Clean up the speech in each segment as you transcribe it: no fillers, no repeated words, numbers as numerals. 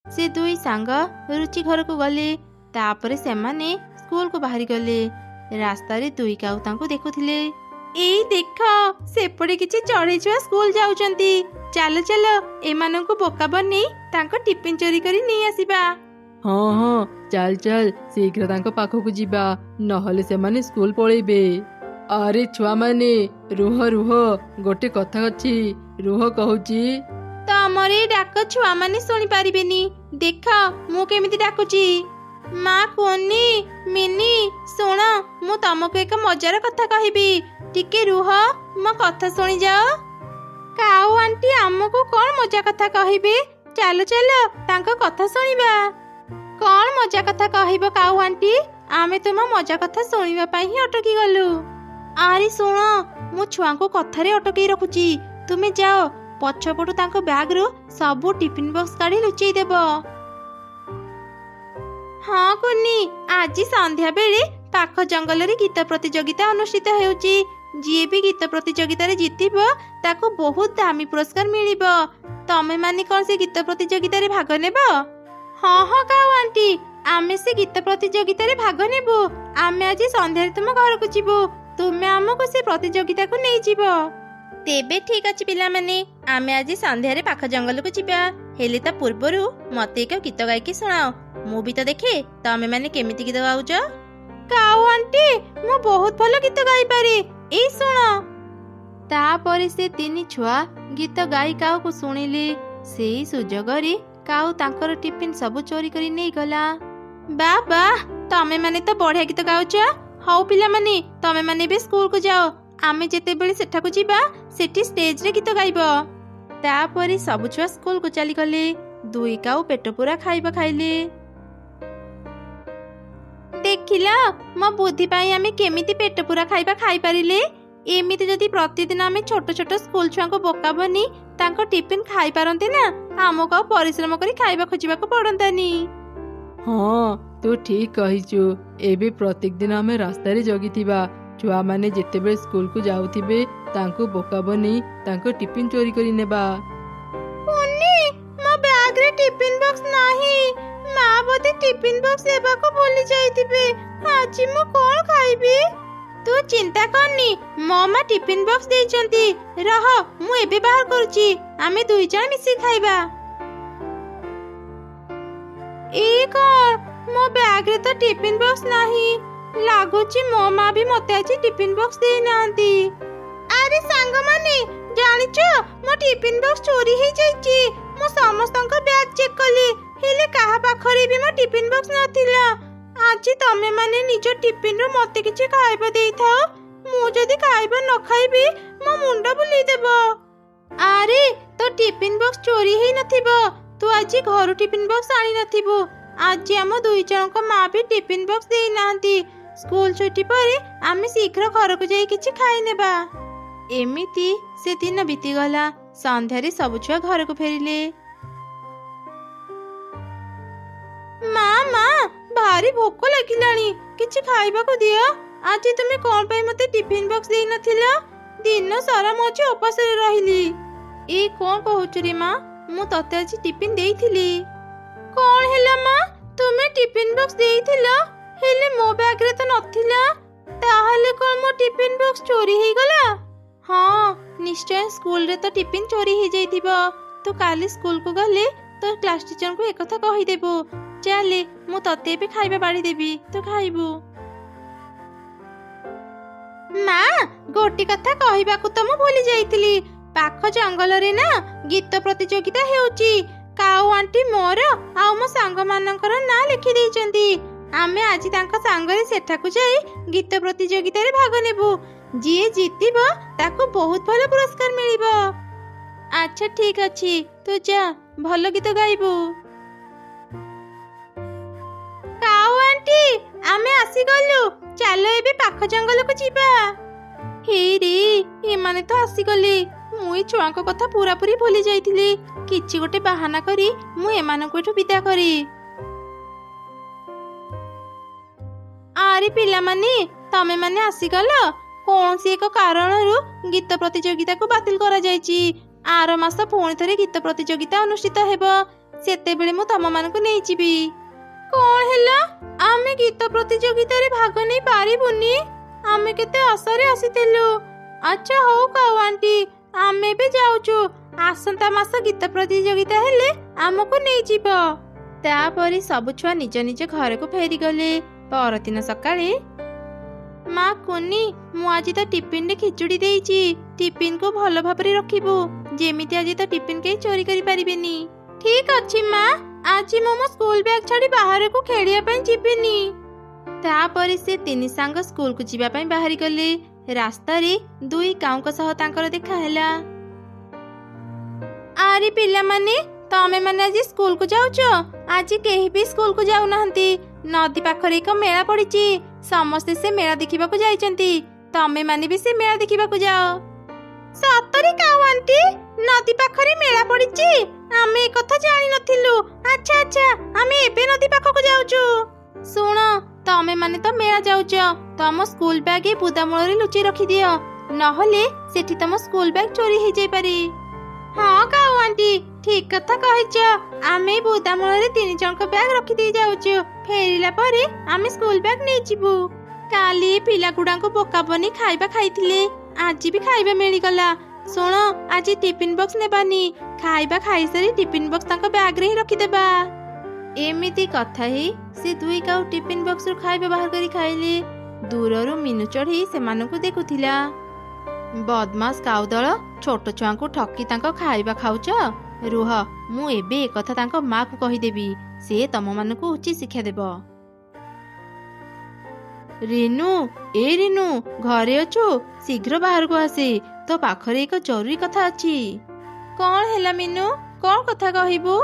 से दुई सांग रुचि घर को गले। तापरे सेमाने स्कूल को बाहरी गले। रास्ता रे दुई काऊ तांको देखुथिले। एई देख सेपटे किछि चढ़ई छुआ स्कूल जाउचंती। चलो चलो एमानंको बोका बनै तांको टिफिन चोरी करी नै आसीबा। हाँ हाँ चल चल शीघ्र तांको पाखकु जिबा नहले सेमाने स्कूल पळेबे। अरे छुआ माने रुह रुह गोटे कथा अछि रुह कहूची। तमरे डाक छुआ माने सुनी पारिबेनी। देख मु केमिति डाकुची। माँ कोनी मिनी सुन मु तमको एक मजार कथा कहबी टिके रुह मो कथा सुनी जाओ। काऊ आंटी आमको कौन मजा कथा कहबे चलो चलो तांको कथा सुनिबा। कौन मजा कथा कहबो काऊ आंटी आमे तुम मजा कथा सुनिबा पई ही अटकी गलु। आरे सुन मु छुआ को कथा रे अटकी रखुची तुमे जाओ पछपटु तांको बैग रो सबो टिफिन बॉक्स काढी लुचेई देबो। हाँ कुन्नी आज संध्या बेले पाख जंगल रे गीत प्रतियोगिता अनुष्ठित हेउची। जी भी गीत प्रतियोगिता रे जीतिबो ताको बहुत दामी पुरस्कार मिलिबो। तमे माने कोन से गीत प्रतियोगिता रे भाग नेबो? हाँ हाँ काऊ आंटी आमे से गीत प्रतियोगिता रे भाग नेबो। आमे आज संध्या रे तुम घर को जीवो तुमे हमको से प्रतियोगिता को नै जीवो। तेबे ठीक अछि पिला माने आमे आज संध्या रे पाख जंगल को जीबा। हेले ता पूर्वरु मते एक गीत गाई के सुनाओ मु भी तो देखे तमे माने केमिति गीत गाउछ। काऊ आंटी मु बहुत भलो गीत गाई पारे ए सुनो। तापरे से तीन छुआ गीत गाई काऊ को सुनिले। सेही सुजोग रे काऊ तांकर टिफिन सब चोरी करी नै गला। बाबा तमे माने तो बढ़िया गीत गाउछ। हौ पिला माने तमे माने बे स्कूल को जाओ आमे जेते बेले सेठा को जीबा सेठी स्टेज रे गीत गाइबो। तापरे सब छुआ स्कूल को चली गले। दुई काऊ पेट पूरा खाइबा खाइले। देखिला मो बुद्धि पाई आमे केमिति पेट पूरा खाइबा खाई परिले। एमिति जदि प्रतिदिन आमे छोट छोट स्कूल छुआ को बोका बनी तांको टिफिन खाई पारंते ना हमको परिश्रम करी खाइबा खोजिबा को पड़ंतानी। हाँ तू ठीक कहिचु। एबे प्रत्येक दिन आमे रास्ता रे जगिथिबा छुआ माने जेतेबेले स्कूल को जाउथिबे तांको बोका बनी तांको टिफिन चोरी करी नेबा। ओनी मो बैग रे टिफिन बॉक्स नाही। माँ बोधे टिफिन बॉक्स एबा को भूली जाइथिबे। आज मु कोन खाइबी? तू चिंता करनी मो माँ टिफिन बॉक्स देइचंती। रह मु एबे बाहर करूची आमे दुई जण मिसी खाइबा। ए कोन मो बैग रे तो टिफिन बॉक्स नाही लागुची मो माँ भी मते आज टिफिन बॉक्स देई नांती। अरे सांग माने जानिचो मो टिफिन बॉक्स चोरी हे जाईची। मो समस्तंक बैग चेक कली हेले काहा पाखरे भी मो टिफिन बॉक्स नथिला। आज तमे माने निज टिफिन रो मते किछि खाइबा देई थाओ मु जदी खाइबा न खाइबी मो मुंडा बुली देबो। अरे तो टिफिन बॉक्स चोरी हे नथिबो तू आज घर टिफिन बॉक्स आनी नथिबो। आज हम दुई जनक माँ भी टिफिन बॉक्स देई नांती। स्कूल छुट्टी परे आमे शीघ्र घर को जाई किछि खाई नेबा। एमिति से दिन बीती गला। संध्या रे सब छुआ घर को फेरिले। माँ माँ भारी भोक लागिलानी किछि खाइबा को दियो। आज तुमे कोन पई मते टिफिन बॉक्स देई नथिला? दिन सारा मोचे उपास रे रहिली। ए कोन कहउछ रे माँ मु तते आज टिफिन देइथिली। कोन हैला माँ तुमे टिफिन बॉक्स देइथिला हेले मो बैग रे तो नथिला। ताहाले कोन मो टिफिन बॉक्स चोरी हे गला? हाँ निश्चय स्कूल रे तो टिफिन चोरी हे जाइथिबो। तो काली स्कूल को गले तो क्लास टीचर को एक कथा कहि देबो। चले मु तते भी खाइबा बाड़ी देबी तो खाइबो। माँ गोटी कथा कहिबा को तो मु भूली जाइथिली। पाख जंगल रे ना गीत प्रतियोगिता हेउची। काऊ आंटी मोर आ मो सांग मानकर ना लिखि देइचंती। आमे आज तांका सांगरे सेठा को जाई गीत प्रतियोगिता रे भाग नेबो। जी जीतिबो ताको बहुत भलो पुरस्कार मिलिबो। अच्छा ठीक अछि तू जा भलो गीत गाइबो। काऊ आंटी आमे आसी गलु चलो एबे पाख जंगल को जीबा। हे रे ए माने तो आसी गले। मुई छुआ को कथा पूरा पूरी भूली जाइथिली। किछि गोटे बहाना करी मु एमान को एठु विदा करी। आरे पिला माने तमे माने आसी गलो कौन सी एक कारण गीत प्रतियोगिता को बातिल करा जायछि। आर मास पुणी थरे गीत प्रतियोगिता अनुष्ठित हेबो। ସେତେବେଳେ ମୁଁ ତମମାନଙ୍କୁ ନେଇଯିବି। କଣ ହେଲା? ଆମେ ଗୀତ ପ୍ରତିଯୋଗିତାରେ ଭାଗ ନେଇ ପାରିବୁନି? ଆମେ କେତେ ଆଶାରେ ଆସିଥିଲୁ। ଆଚ୍ଛା ହଉ କାଉ ଆଣ୍ଟି, ଆମେ ବି ଯାଉଛୁ। ଆସନ୍ତା ମାସ ଗୀତ ପ୍ରତିଯୋଗିତା ହେଲେ ଆମକୁ ନେଇଯିବ। ତାପରେ ସବୁ ଛୁଆ ନିଜ ନିଜ ଘରକୁ ଫେରିଗଲେ। ପରଦିନ ସକାଳେ ମା କୁନି, ମୁଁ ଆଜି ତ ଟିଫିନରେ ଖିଚୁଡ଼ି ଦେଇଛି। ଟିଫିନକୁ ଭଲ ଭାବରେ ରଖିବୁ, ଯେମିତି ଆଜି ତ ଟିଫିନ କେହି ଚୋରି କରିପାରିବେନି। ଠିକ ଅଛି ମା, ଆଜି ମୁଁ ମୋ ସ୍କୁଲ ବ୍ୟାଗ ଛାଡି ବାହାରକୁ ଖେଳିବା ପାଇଁ ଯିବିନି। ତାପରେ ସେ ତିନି ସାଙ୍ଗ ସ୍କୁଲକୁ ଯିବା ପାଇଁ ବାହାରି ଗଲେ। ରାସ୍ତାରେ ଦୁଇ କାଉଙ୍କ ସହ ତାଙ୍କର ଦେଖା ହେଲା। ଆରେ ପିଲାମାନେ, ତମେ ମାନେ ଆଜି ସ୍କୁଲକୁ ଯାଉଛ? ଆଜି କେହି ବି ସ୍କୁଲକୁ ଯାଉନାହାନ୍ତି। ନଦୀ ପାଖରେ ଏକ ମେଳା ପଡିଛି। ସମସ୍ତେ ସେ ମେଳା ଦେଖିବାକୁ ଯାଇଛନ୍ତି। ତମେ ମାନେ ବି ସେ ମେଳା ଦେଖିବାକୁ ଯାଅ। ସତରେ କାଉ ଆଣ୍ଟି, ନଦୀ ପାଖରେ ମେଳା ପଡିଛି? ଆମେ ଏକଥା ଜାଣିନଥିଲୁ। ଆଚ୍ଛା ଆଚ୍ଛା, ଆମେ ଏବେ ନଦୀ ପାଖକୁ ଯାଉଛୁ। ଶୁଣ, ତମେ ମାନେ ତ ମେଳା ଯାଉଛ, ତମ ସ୍କୁଲ ବ୍ୟାଗ ଏ ବୁଦା ମୂଳରେ ଲୁଚେଇ ରଖିଦିଅ, ନହେଲେ ସେଠି ତମ ସ୍କୁଲ ବ୍ୟାଗ ଚୋରି ହେଇଯାଇପାରେ। ହଁ କାଉ ଆଣ୍ଟି, ଠିକ କଥା କହିଛ। ଆମେ ବୁଦା ମୂଳରେ 3 ଜଣଙ୍କ ବ୍ୟାଗ ରଖିଦେଇ ଯାଉଛୁ। ଫେରିଲା ପରେ ଆମେ ସ୍କୁଲ ବ୍ୟାଗ ନେଇଯିବୁ। କାଲି ପିଲାଗୁଡାଙ୍କୁ ବୋକା ବନି ଖାଇବା ଖାଇଥିଲେ, ଆଜି ବି ଖାଇବା ମିଳିଗଲା। ଶୁଣ, ଆଜି ଟିଫିନ ବକ୍ସ ନେବାନି। ଖାଇବା ଖାଇସାରି ଟିଫିନ ବକ୍ସ ତାଙ୍କ ବ୍ୟାଗରେ ହିଁ ରଖିଦେବା। ଏମିତି କଥା ହେଇ ସେ ଦୁଇ କାଉ ଟିଫିନ ବକ୍ସରୁ ଖାଇବା ବାହାର କରି ଖାଇଲେ। ଦୂରରୁ ମିନୁ ଚଢ଼ି ସେମାନଙ୍କୁ ଦେଖୁଥିଲା। ବଦମାସ କାଉ ଦଳ, ଛୋଟ ଛୁଆଙ୍କୁ ଠକି ତାଙ୍କ ଖାଇବା ଖାଉଛ? ରୁହ, ମୁଁ ଏବେ ଏକଥା ତାଙ୍କ ମାକୁ କହିଦେବି। ସେ ତମମାନଙ୍କୁ ଉଚିତ ଶିକ୍ଷା ଦେବ। ରିନୁ, ଏ ରିନୁ, ଘରେ ଅଛୁ? ଶୀଘ୍ର ବାହାରକୁ ଆସେ, ତୋ ପାଖରେ ଏକ ଜରୁରୀ କଥା ଅଛି। କଣ ହେଲା ମିନୁ? କଣ କଥା କହିବୁ?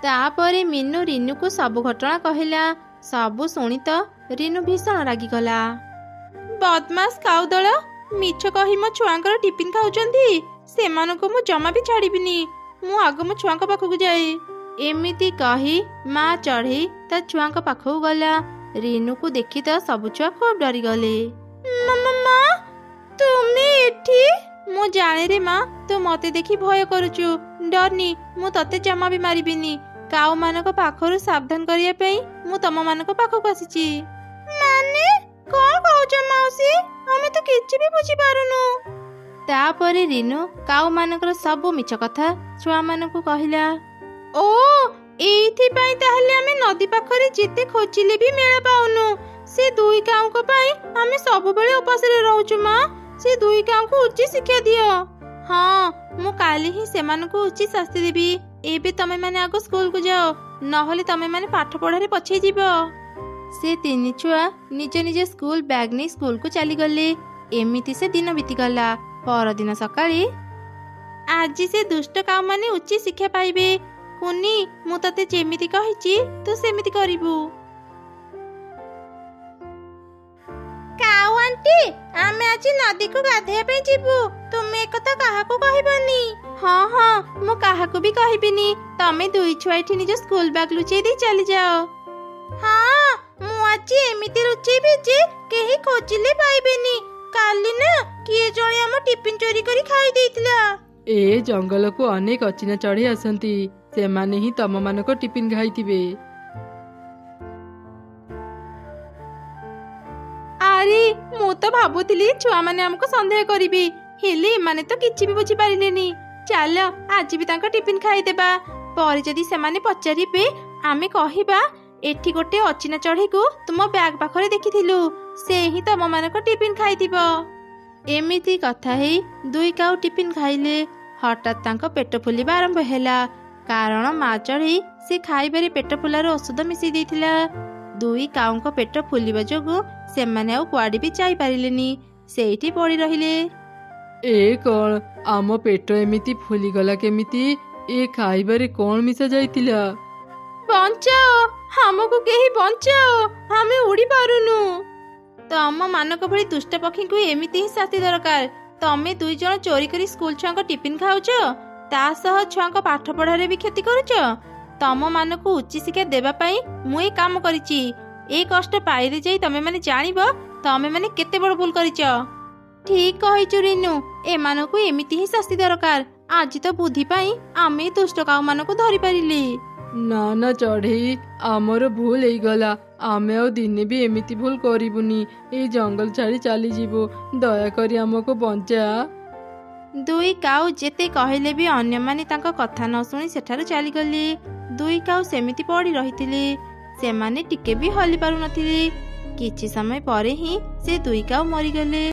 ତାପରେ ମିନୁ ରିନୁକୁ ସବୁ ଘଟଣା କହିଲା। ସବୁ ଶୁଣି ତ ରିନୁ ଭୀଷଣ ରାଗିଗଲା। ବଦମାସ କାଉ ଦଳ, ମିଛ କହି ମୋ ଛୁଆଙ୍କର ଟିଫିନ ଖାଉଛନ୍ତି। ସେମାନଙ୍କୁ ମୁଁ ଜମା ବି ଛାଡ଼ିବିନି। ମୁଁ ଆଗ ମୋ ଛୁଆଙ୍କ ପାଖକୁ ଯାଏ। ଏମିତି କହି ମା ଚଢ଼େଇ ତା ଛୁଆଙ୍କ ପାଖକୁ ଗଲା। ରିନୁକୁ ଦେଖି ତ ସବୁ ଛୁଆ ଖୁବ ଡରିଗଲେ। ମା, ତୁମେ ଏଠି? ମୁଁ ଜାଣେ ରେ ମା, ତୁ ମତେ ଦେଖି ଭୟ କରୁଛୁ। ଡରନି, ମୁଁ ତତେ ଜମା ବି ମାରିବିନି। କାଉ ମାନଙ୍କ ପାଖରୁ ସାବଧାନ କରିବା ପାଇଁ ମୁଁ ତମ ମାନଙ୍କ ପାଖକୁ ଆସିଛି। ମାନେ କଣ କହୁଛ ମାଉସୀ? ଆମେ ତ କିଛି ବି ବୁଝିପାରୁନୁ। ତାପରେ ରିନୁ କାଉ ମାନଙ୍କର ସବୁ ମିଛ କଥା ଛୁଆ ମାନଙ୍କୁ କହିଲା। ଓ, ଏଇଥିପାଇଁ ତାହେଲେ ଆମେ ନଦୀ ପାଖରେ ଯେତେ ଖୋଜିଲେ ବି ମେଳା ପାଉନୁ। ସେ ଦୁଇ କାଉଙ୍କ ପାଇଁ ଆମେ ସବୁବେଳେ ଉପାସରେ ରହୁଛୁ। ମା, ସେ ଦୁଇ କାଉଙ୍କୁ ଉଚିତ ଶିକ୍ଷା ଦିଅ। ହଁ, ମୁଁ କାଲି ହିଁ ସେମାନଙ୍କୁ ଉଚିତ ଶାସ୍ତି ଦେବି। ଏବେ ତମେ ମାନେ ଆଗ ସ୍କୁଲକୁ ଯାଅ, ନହେଲେ ତମେ ମାନେ ପାଠ ପଢାରେ ପଛେଇ ଯିବ। ସେ ତିନି ଛୁଆ ନିଜ ନିଜ ସ୍କୁଲ ବ୍ୟାଗ ନେଇ ସ୍କୁଲକୁ ଚାଲିଗଲେ। ଏମିତି ସେ ଦିନ ବିତିଗଲା। ପରଦିନ ସକାଳେ ଆଜି ସେ ଦୁଷ୍ଟ କାଉ ମାନେ ଉଚିତ ଶିକ୍ଷା ପାଇବେ। କୁନି, ମୁଁ ତତେ ଯେମିତି କହିଛି ତୁ ସେମିତି କରିବୁ। କାଉ ଆଣ୍ଟି, ଆମେ ଆଜି ନଦୀକୁ ଗାଧେଇବା ପାଇଁ ଯିବୁ। ତୁମେ ଏକଥା କାହାକୁ କହିବନି। ହଁ ହଁ, ମୁଁ କାହାକୁ ବି କହିବିନି। ତମେ ଦୁଇ ଛୁଆ ଏଠି ନିଜ ସ୍କୁଲ ବ୍ୟାଗ ଲୁଚେଇ ଦେଇ ଚାଲିଯାଅ। ହଁ, ମୁଁ ଆଜି ଏମିତି ଲୁଚେଇବି ଯେ କେହି ଖୋଜିଲେ ପାଇବେନି। କାଲି ନା କିଏ ଜଣେ ଆମ ଟିଫିନ ଚୋରି କରି ଖାଇ ଦେଇଥିଲା। ଏ ଜଙ୍ଗଲକୁ ଅନେକ ଅଚିହ୍ନା ଚଢ଼େଇ ଆସନ୍ତି। ସେମାନେ ହିଁ ତମମାନଙ୍କ ଟିଫିନ ଖାଇଥିବେ। ଆରେ, ମୁଁ ତ ଭାବୁଥିଲି ଛୁଆମାନେ ଆମକୁ ସନ୍ଦେହ କରିବେ, ହେଲେ ଏମାନେ ତ କିଛି ବି ବୁଝିପାରିଲେନି। ଚାଲ ଆଜି ବି ତାଙ୍କ ଟିଫିନ ଖାଇଦେବା। ପରେ ଯଦି ସେମାନେ ପଚାରିବେ, ଆମେ କହିବା ଏଠି ଗୋଟେ ଅଚିହ୍ନା ଚଢ଼େଇକୁ ତୁମ ବ୍ୟାଗ ପାଖରେ ଦେଖିଥିଲୁ। ସେ ହିଁ ତମମାନଙ୍କ ଟିଫିନ ଖାଇଥିବ। ଏମିତି କଥା ହେଇ ଦୁଇ କାଉ ଟିଫିନ ଖାଇଲେ। ହଠାତ୍ ତାଙ୍କ ପେଟ ଫୁଲିବା ଆରମ୍ଭ ହେଲା। କାରଣ ମା ଚଢ଼େଇ ସେ ଖାଇବାରେ ପେଟ ଫୁଲାର ଔଷଧ ମିଶେଇ ଦେଇଥିଲା। ଦୁଇ କାଉଙ୍କ ପେଟ ଫୁଲିବା ଯୋଗୁଁ ସେମାନେ ଆଉ କୁଆଡେ ବି ଯାଇପାରିଲେନି। ସେଇଠି ପଡି ରହିଲେ। ଏ କଣ, ଆମ ପେଟ ଏମିତି ଫୁଲିଗଲା କେମିତି? ଏ ଖାଇବାରେ କଣ ମିଶା ଯାଇଥିଲା? ବଞ୍ଚାଅ, ଆମକୁ କେହି ବଞ୍ଚାଅ, ଆମେ ଉଡି ପାରୁନୁ। ତମ ମାନଙ୍କ ଭଳି ଦୁଷ୍ଟ ପକ୍ଷୀଙ୍କୁ ଏମିତି ହିଁ ଶାସ୍ତି ଦରକାର। ତମେ ଦୁଇ ଜଣ ଚୋରି କରି ସ୍କୁଲ ଛୁଆଙ୍କ ଟିଫିନ ଖାଉଛ, ତା ସହ ଛୁଆଙ୍କ ପାଠ ପଢାରେ ବି କ୍ଷତି କରୁଛ। ତମ ମାନଙ୍କୁ ଉଚିତ ଶିକ୍ଷା ଦେବା ପାଇଁ ମୁଁ ଏ କାମ କରିଛି। ଏ କଷ୍ଟ ପାଇଲେ ଯାଇ ତମେ ମାନେ ଜାଣିବ ତମେ ମାନେ କେତେ ବଡ ଭୁଲ କରିଛ। ଠିକ କହିଛୁ ରିନୁ, ଏମାନଙ୍କୁ ଏମିତି ହିଁ ଶାସ୍ତି ଦରକାର। ଆଜି ତ ବୁଦ୍ଧି ପାଇଁ ଆମେ ଦୁଷ୍ଟ କାଉ ମାନଙ୍କୁ ଧରି ପାରିଲେ। ନା ନା ଚଢ଼େଇ, ଆମର ଭୁଲ ହେଇଗଲା। ଆମେ ଆଉ ଦିନେ ବି ଏମିତି ଭୁଲ କରିବୁନି। ଏଇ ଜଙ୍ଗଲ ଛାଡ଼ି ଚାଲିଯିବୁ। ଦୟାକରି ଆମକୁ ବଞ୍ଚା। ଦୁଇ କାଉ ଯେତେ କହିଲେ ବି ଅନ୍ୟମାନେ ତାଙ୍କ କଥା ନ ଶୁଣି ସେଠାରୁ ଚାଲିଗଲେ। ଦୁଇ କାଉ ସେମିତି ପଡ଼ି ରହିଥିଲେ। ସେମାନେ ଟିକେ ବି ହଲି ପାରୁନଥିଲେ। କିଛି ସମୟ ପରେ ହିଁ ସେ ଦୁଇ କାଉ ମରିଗଲେ।